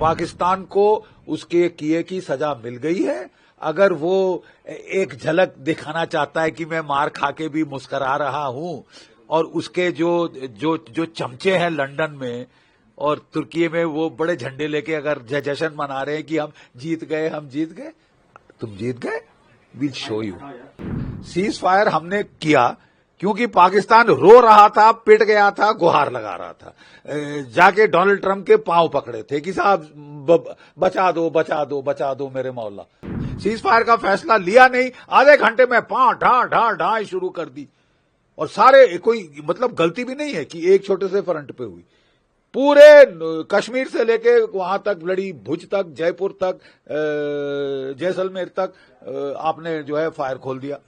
पाकिस्तान को उसके किए की सजा मिल गई है। अगर वो एक झलक दिखाना चाहता है कि मैं मार खा के भी मुस्करा रहा हूं, और उसके जो जो जो चमचे हैं लंदन में और तुर्की में, वो बड़े झंडे लेके अगर जश्न मना रहे हैं कि हम जीत गए, हम जीत गए, तुम जीत गए, will show you. Cease fire हमने किया क्योंकि पाकिस्तान रो रहा था, पिट गया था, गुहार लगा रहा था, जाके डोनाल्ड ट्रंप के पांव पकड़े थे कि साहब बचा दो, बचा दो, बचा दो मेरे मौला। सीज फायर का फैसला लिया नहीं, आधे घंटे में ढाई शुरू कर दी, और सारे कोई मतलब गलती भी नहीं है कि एक छोटे से फ्रंट पे हुई, पूरे कश्मीर से लेके वहां तक लड़ी, भुज तक, जयपुर तक, जैसलमेर तक आपने जो है फायर खोल दिया।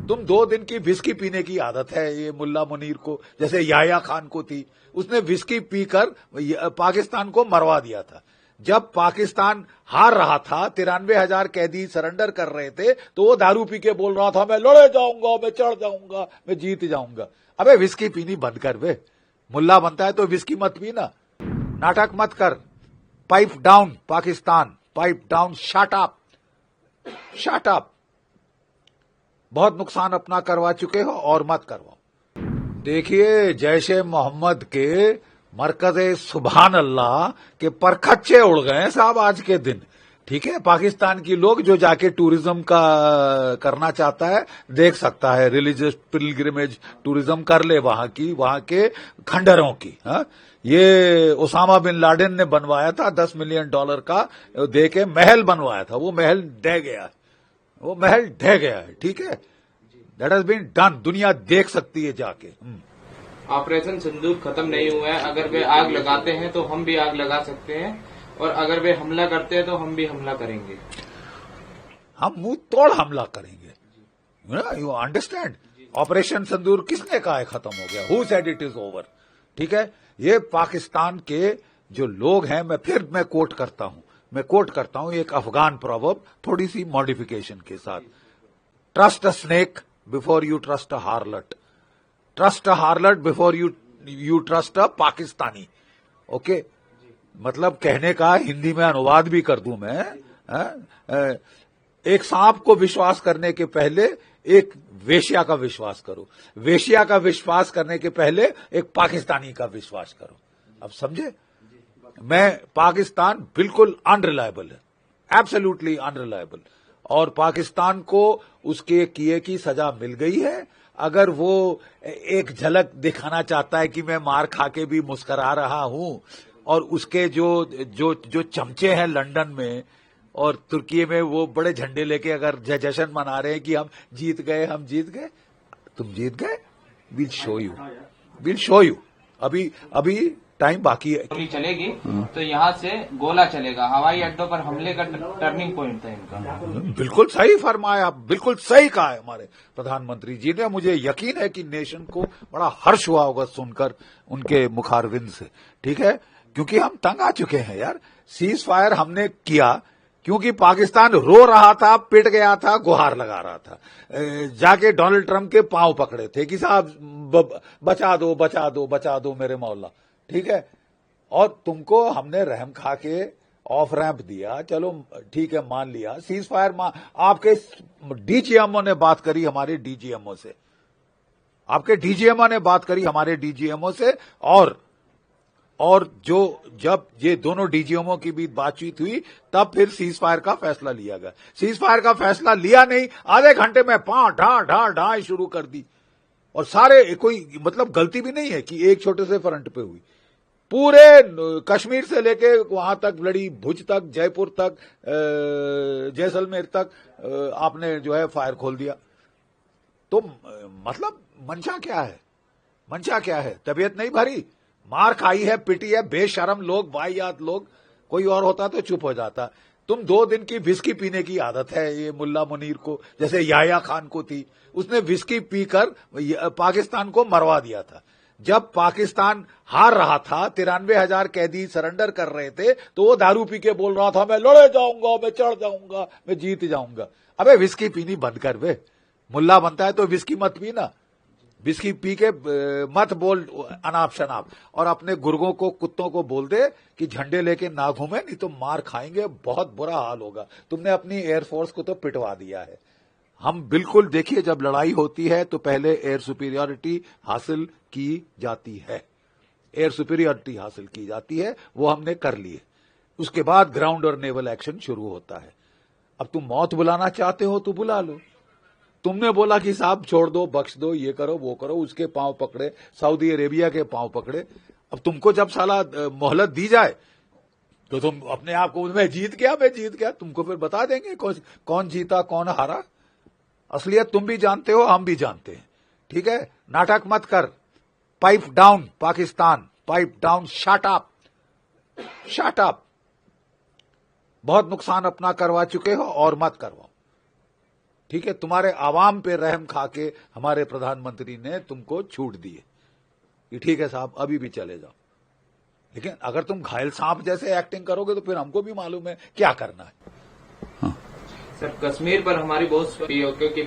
तुम 2 दिन की विस्की पीने की आदत है ये मुल्ला मुनीर को, जैसे याह्या खान को थी, उसने विस्की पीकर पाकिस्तान को मरवा दिया था। जब पाकिस्तान हार रहा था, 93,000 कैदी सरेंडर कर रहे थे, तो वो दारू पी के बोल रहा था मैं लड़े जाऊंगा, मैं चढ़ जाऊंगा, मैं जीत जाऊंगा। अबे विस्की पीनी बंद कर बे, मुल्ला बनता है तो विस्की मत पीना, नाटक मत कर। Pipe down Pakistan, pipe down, shut up, shut up. बहुत नुकसान अपना करवा चुके हो और मत करवाओ। देखिए, जैशे मोहम्मद के मरकज़े सुभान अल्लाह के परखच्चे उड़ गए साहब आज के दिन। ठीक है, पाकिस्तान की लोग जो जाके टूरिज्म का करना चाहता है देख सकता है, रिलीजियस पिलग्रिमेज टूरिज्म कर ले वहां की, वहां के खंडरों की। हा? ये ओसामा बिन लादेन ने बनवाया था, $10 मिलियन का दे के महल बनवाया था, वो महल ढह गया है, वो महल ढह गया है। ठीक है, दैट हैज बीन डन, दुनिया देख सकती है जाके। ऑपरेशन सिंदूर खत्म नहीं हुआ है, अगर वे आग लगाते हैं तो हम भी आग लगा सकते हैं, और अगर वे हमला करते हैं तो हम भी हमला करेंगे, हम मुंह तोड़ हमला करेंगे। You understand? ऑपरेशन सिंदूर किसने कहा है खत्म हो गया? Who said it is over? ठीक है, ये पाकिस्तान के जो लोग हैं, मैं कोट करता हूं एक अफगान प्रोवर्ब, थोड़ी सी मॉडिफिकेशन के साथ। Trust a snake before you trust a हार्लट, trust a हार्लट before you trust a Pakistani. Okay, मतलब कहने का हिंदी में अनुवाद भी कर दूं मैं, एक सांप को विश्वास करने के पहले एक वेश्या का विश्वास करो, वेश्या का विश्वास करने के पहले एक पाकिस्तानी का विश्वास करो। अब समझे? पाकिस्तान बिल्कुल अनरिलायबल है, एब्सोल्युटली अनरिलायबल, और पाकिस्तान को उसके किए की सजा मिल गई है। अगर वो एक झलक दिखाना चाहता है कि मैं मार खा के भी मुस्करा रहा हूं, और उसके जो चमचे हैं लंदन में और तुर्की में, वो बड़े झंडे लेके अगर जश्न मना रहे हैं कि हम जीत गए, हम जीत गए, तुम जीत गए, will show you, will show you. अभी टाइम बाकी है। गोली चलेगी तो यहाँ से गोला चलेगा, हवाई अड्डों पर हमले का टर्निंग पॉइंट था इनका। बिल्कुल सही फरमाया, बिल्कुल सही कहा है हमारे प्रधानमंत्री जी ने। मुझे यकीन है कि नेशन को बड़ा हर्ष हुआ होगा सुनकर उनके मुखारविंद से। ठीक है, क्योंकि हम तंग आ चुके हैं यार। सीज फायर हमने किया क्योंकि पाकिस्तान रो रहा था, पिट गया था, गुहार लगा रहा था, जाके डोनाल्ड ट्रंप के पांव पकड़े थे कि साहब बचा दो, बचा दो, बचा दो मेरे मौला। ठीक है, और तुमको हमने रहम खा के ऑफ रैंप दिया, चलो ठीक है, मान लिया। सीज फायर आपके डीजीएमओ ने बात करी हमारे डीजीएमओ से, आपके डीजीएमओ ने बात करी हमारे डीजीएमओ से, और जब ये दोनों डीजीएमओ की भी बातचीत हुई, तब फिर सीज फायर का फैसला लिया गया। सीज फायर का फैसला लिया नहीं, आधे घंटे में ढाई शुरू कर दी, और सारे कोई मतलब गलती भी नहीं है कि एक छोटे से फ्रंट पे हुई, पूरे कश्मीर से लेके वहां तक लड़ी, भुज तक, जयपुर तक, जैसलमेर तक आपने जो है फायर खोल दिया। तो मतलब मंशा क्या है? मंशा क्या है? तबीयत नहीं भरी, मार खाई है, पिटी है, बेशरम लोग, वाहियात लोग। कोई और होता तो चुप हो जाता। तुम 2 दिन की विस्की पीने की आदत है ये मुल्ला मुनीर को, जैसे याह्या खान को थी, उसने विस्की पीकर पाकिस्तान को मरवा दिया था। जब पाकिस्तान हार रहा था, 93,000 कैदी सरेंडर कर रहे थे, तो वो दारू पी के बोल रहा था मैं लड़े जाऊंगा, मैं चढ़ जाऊंगा, मैं जीत जाऊंगा। अबे विस्की पीनी बंद कर बे, मुल्ला बनता है तो विस्की मत पीना, विस्की पी के मत बोल अनाप शनाप, और अपने गुर्गों को, कुत्तों को बोल दे कि झंडे लेके ना घूमे, नहीं तो मार खाएंगे, बहुत बुरा हाल होगा। तुमने अपनी एयरफोर्स को तो पिटवा दिया है। हम बिल्कुल, देखिए, जब लड़ाई होती है तो पहले एयर सुपीरियरिटी हासिल की जाती है, एयर सुपीरियरिटी हासिल की जाती है, वो हमने कर ली है। उसके बाद ग्राउंड और नेवल एक्शन शुरू होता है। अब तुम मौत बुलाना चाहते हो तो बुला लो। तुमने बोला कि साहब छोड़ दो, बख्श दो, ये करो वो करो, उसके पांव पकड़े, सऊदी अरेबिया के पांव पकड़े। अब तुमको जब साला मोहलत दी जाए तो तुम अपने आप को, मैं जीत गया, तुमको फिर बता देंगे कौन जीता कौन हारा। असलियत तुम भी जानते हो, हम भी जानते हैं, ठीक है। नाटक मत कर। Pipe down Pakistan, pipe down, shut up. बहुत नुकसान अपना करवा चुके हो और मत करवाओ, ठीक है। तुम्हारे आवाम पे रहम खा के हमारे प्रधानमंत्री ने तुमको छूट दी है कि ठीक है साहब अभी भी चले जाओ, लेकिन अगर तुम घायल सांप जैसे एक्टिंग करोगे तो फिर हमको भी मालूम है क्या करना है। सर, कश्मीर पर हमारी बहुत पीओके की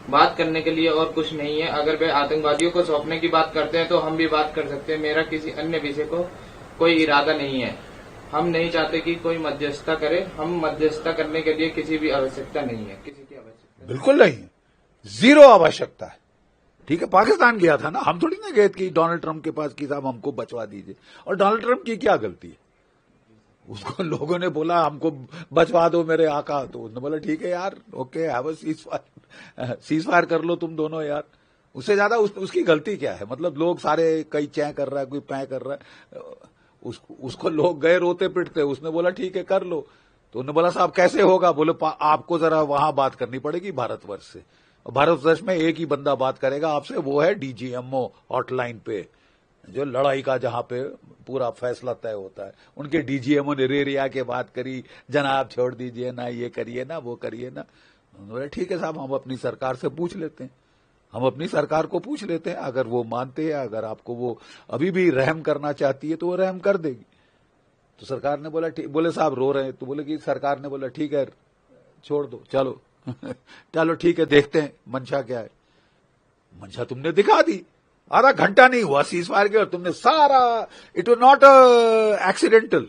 बात करने के लिए और कुछ नहीं है। अगर वे आतंकवादियों को सौंपने की बात करते हैं तो हम भी बात कर सकते हैं। मेरा किसी अन्य विषय को कोई इरादा नहीं है। हम नहीं चाहते कि कोई मध्यस्थता करे। हम मध्यस्थता करने के लिए किसी भी आवश्यकता नहीं है, किसी की आवश्यकता बिल्कुल नहीं है, जीरो आवश्यकता है, ठीक है। पाकिस्तान गया था ना, हम थोड़ी ना गए कि डोनाल्ड ट्रंप के पास कि साहब हमको बचवा दीजिए। और डोनाल्ड ट्रंप की क्या गलती है? उसको लोगों ने बोला हमको बचवा दो मेरे आका, तो उसने बोला ठीक है यार, okay, have a cease fire कर लो तुम दोनों यार। उससे ज्यादा उसकी गलती क्या है? मतलब लोग सारे, कई चै कर रहा है, कोई पै कर रहा है, उसको लोग गए रोते पिटते, उसने बोला ठीक है कर लो। तो उन्होंने बोला साहब कैसे होगा? बोले आपको जरा वहां बात करनी पड़ेगी भारतवर्ष से, और भारतवर्ष में एक ही बंदा बात करेगा आपसे, वो है डीजीएमओ हॉटलाइन पे, जो लड़ाई का जहां पे पूरा फैसला तय होता है। उनके डीजीएमओ ने रेरिया के बात करी, जनाब छोड़ दीजिए ना, ये करिए ना, वो करिए ना। बोले ठीक है साहब, हम अपनी सरकार से पूछ लेते हैं, हम अपनी सरकार को पूछ लेते हैं, अगर वो मानते हैं, अगर आपको वो अभी भी रहम करना चाहती है तो वो रहम कर देगी। तो सरकार ने बोला ठीक, बोले साहब रो रहे हैं, तो बोले कि सरकार ने बोला ठीक है छोड़ दो, चलो चलो ठीक है, देखते हैं मंशा क्या है। मंशा तुमने दिखा दी, आधा घंटा नहीं हुआ सीज फायर के और तुमने सारा, it was not accidental,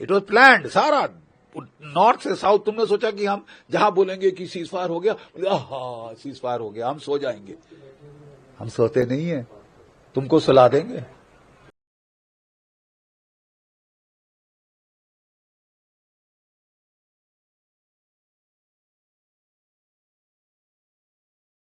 it was planned. सारा नॉर्थ से साउथ तुमने सोचा कि हम जहां बोलेंगे कि सीज फायर हो गया, हाँ सीज फायर हो गया, हम सो जाएंगे। हम सोते नहीं है, तुमको सुला देंगे।